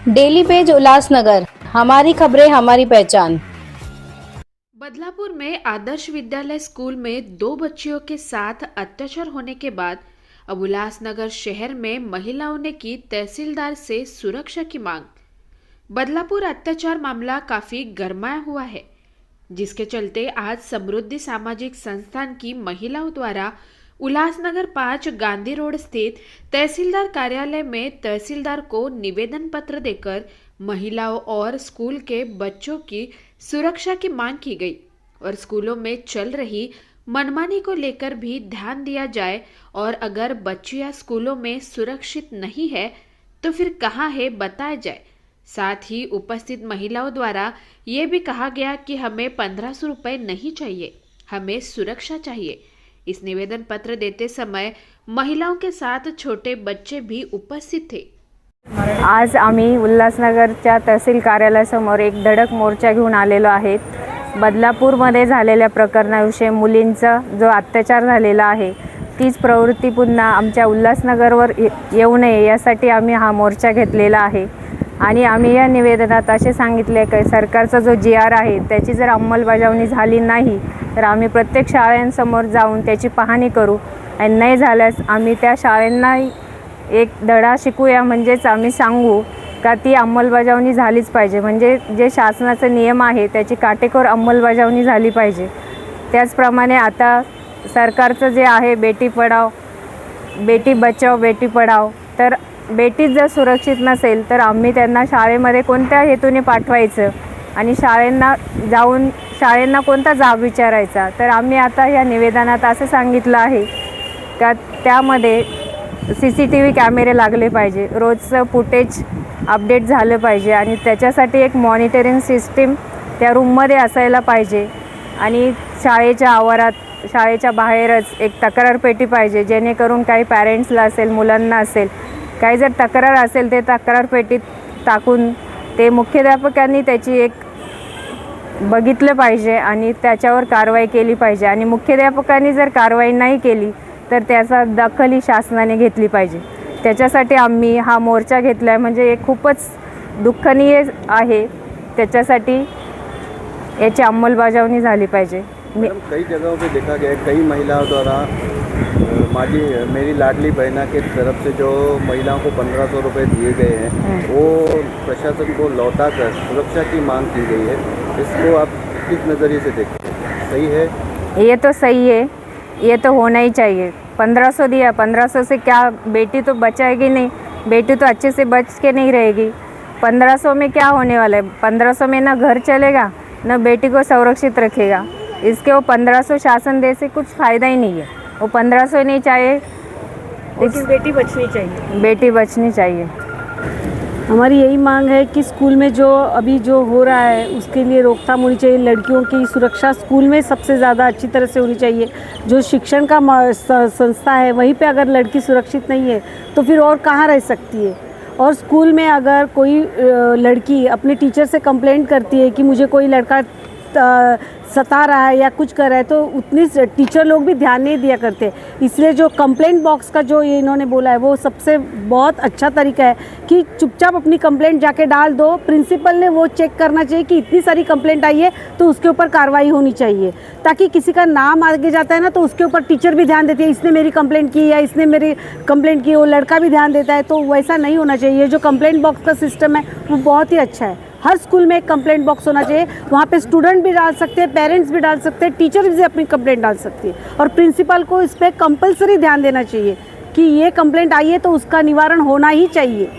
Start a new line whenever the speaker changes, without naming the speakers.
Daily page Ulhasnagar, हमारी खबरें हमारी पहचान।
बदलापुर में आदर्श विद्यालय स्कूल में 2 बच्चियों के साथ अत्याचार होने के बाद अब उल्लासनगर शहर में महिलाओं ने की तहसीलदार से सुरक्षा की मांग। बदलापुर अत्याचार मामला काफी गरमाया हुआ है, जिसके चलते आज समृद्धि सामाजिक संस्थान की महिलाओं द्वारा उल्लासनगर 5 गांधी रोड स्थित तहसीलदार कार्यालय में तहसीलदार को निवेदन पत्र देकर महिलाओं और स्कूल के बच्चों की सुरक्षा की मांग की गई और स्कूलों में चल रही मनमानी को लेकर भी ध्यान दिया जाए और अगर बच्चियां स्कूलों में सुरक्षित नहीं है तो फिर कहाँ है बताया जाए। साथ ही उपस्थित महिलाओं द्वारा ये भी कहा गया कि हमें 1500 रुपये नहीं चाहिए, हमें सुरक्षा चाहिए। इस निवेदन पत्र देते समय महिलाओं के साथ छोटे बच्चे भी उपस्थित थे।
आज आम्ही उल्हासनगरच्या तहसील कार्यालयासमोर एक धडक मोर्चा घेऊन आलेलो आहेत। बदलापूरमध्ये झालेल्या प्रकरणाविषयी मुलींचा जो अत्याचार झालेला आहे तीच प्रवृत्ती पुन्हा आमच्या उल्हासनगरवर येऊ नये यासाठी आम्ही हा मोर्चा घेतलेला आहे। आणि आम्ही या निवेदनात असे सांगितले की सरकारचा जो GR आहे त्याची जर अंमलबजावणी झाली नाही तर आम्ही प्रत्येक शाळांसमोर जाऊन त्याची पाहणी करू आणि नाही झाल्यास आम्ही त्या शाळांना एक धडा शिकूया, म्हणजेच आम्ही सांगू का ती अंमलबजावणी झालीच पाहिजे, म्हणजे जे शासनाचे नियम आहे त्याची काटेकोर अंमलबजावणी झाली पाहिजे। त्याचप्रमाणे आता सरकारचं जे आहे बेटी पढाओ बेटी बचाओ बेटी पढाओ, तर बेटी जर सुरक्षित नसेल तर आम्ही त्यांना शाळेमध्ये कोणत्या हेतूने पाठवायचं आणि शाळेंना कोणता जाब विचारायचा। तर आम्ही आता या निवेदनात असं सांगितलं आहे का त्यामध्ये CCTV कॅमेरे लागले पाहिजे, रोजचं फुटेज अपडेट झालं पाहिजे आणि त्याच्यासाठी एक मॉनिटरिंग सिस्टीम त्या रूममध्ये असायला पाहिजे आणि शाळेच्या आवारात शाळेच्या बाहेरच एक तक्रार पेटी पाहिजे, जेणेकरून काही पॅरेंट्सला असेल मुलांना असेल काही जर तक्रार असेल ते तक्रार पेटीत टाकून ते मुख्याध्यापकांनी त्याची एक बघितलं पाहिजे आणि त्याच्यावर कारवाई केली पाहिजे आणि मुख्याध्यापकांनी जर कारवाई नाही केली तर त्याचा दखल शासनाने घेतली पाहिजे। त्याच्यासाठी आम्ही हा मोर्चा घेतला आहे, म्हणजे एक खूपच दुःखनीय आहे, त्याच्यासाठी याची अंमलबजावणी झाली पाहिजे।
कई जगहों पे देखा गया है कई महिलाओं द्वारा मेरी लाडली बहना के तरफ से जो महिलाओं को 1500 रुपये दिए गए हैं वो प्रशासन को लौटा कर सुरक्षा की मांग की गई है। इसको आप किस नज़रिए से देखते हैं? सही है?
ये तो सही है, ये तो होना ही चाहिए। 1500 दिया, 1500 से क्या बेटी तो बचाएगी नहीं, बेटी तो अच्छे से बच के नहीं रहेगी। 1500 में क्या होने वाला है? 1500 में ना घर चलेगा ना बेटी को सुरक्षित रखेगा। इसके वो 1500 शासन दे से कुछ फ़ायदा ही नहीं है। वो 1500 नहीं चाहिए,
लेकिन बेटी बचनी चाहिए।
बेटी बचनी चाहिए।
हमारी यही मांग है कि स्कूल में जो अभी जो हो रहा है उसके लिए रोकथाम होनी चाहिए। लड़कियों की सुरक्षा स्कूल में सबसे ज़्यादा अच्छी तरह से होनी चाहिए। जो शिक्षण का संस्था है वहीं पे अगर लड़की सुरक्षित नहीं है तो फिर और कहाँ रह सकती है। और स्कूल में अगर कोई लड़की अपने टीचर से कंप्लेंट करती है कि मुझे कोई लड़का सता रहा है या कुछ कर रहा है तो उतनी टीचर लोग भी ध्यान नहीं दिया करते। इसलिए जो कंप्लेंट बॉक्स का जो ये इन्होंने बोला है वो सबसे बहुत अच्छा तरीका है कि चुपचाप अपनी कंप्लेंट जाके डाल दो। प्रिंसिपल ने वो चेक करना चाहिए कि इतनी सारी कंप्लेंट आई है तो उसके ऊपर कार्रवाई होनी चाहिए, ताकि किसी का नाम आगे जाता है ना तो उसके ऊपर टीचर भी ध्यान देती है, इसने मेरी कंप्लेंट की या इसने मेरी कंप्लेंट की, वो लड़का भी ध्यान देता है। तो वैसा नहीं होना चाहिए। जो कंप्लेंट बॉक्स का सिस्टम है वो बहुत ही अच्छा है। हर स्कूल में एक कंप्लेंट बॉक्स होना चाहिए, वहाँ पे स्टूडेंट भी डाल सकते हैं, पेरेंट्स भी डाल सकते हैं, टीचर भी अपनी कंप्लेंट डाल सकती है और प्रिंसिपल को इस पर कंपलसरी ध्यान देना चाहिए कि ये कंप्लेंट आई है तो उसका निवारण होना ही चाहिए।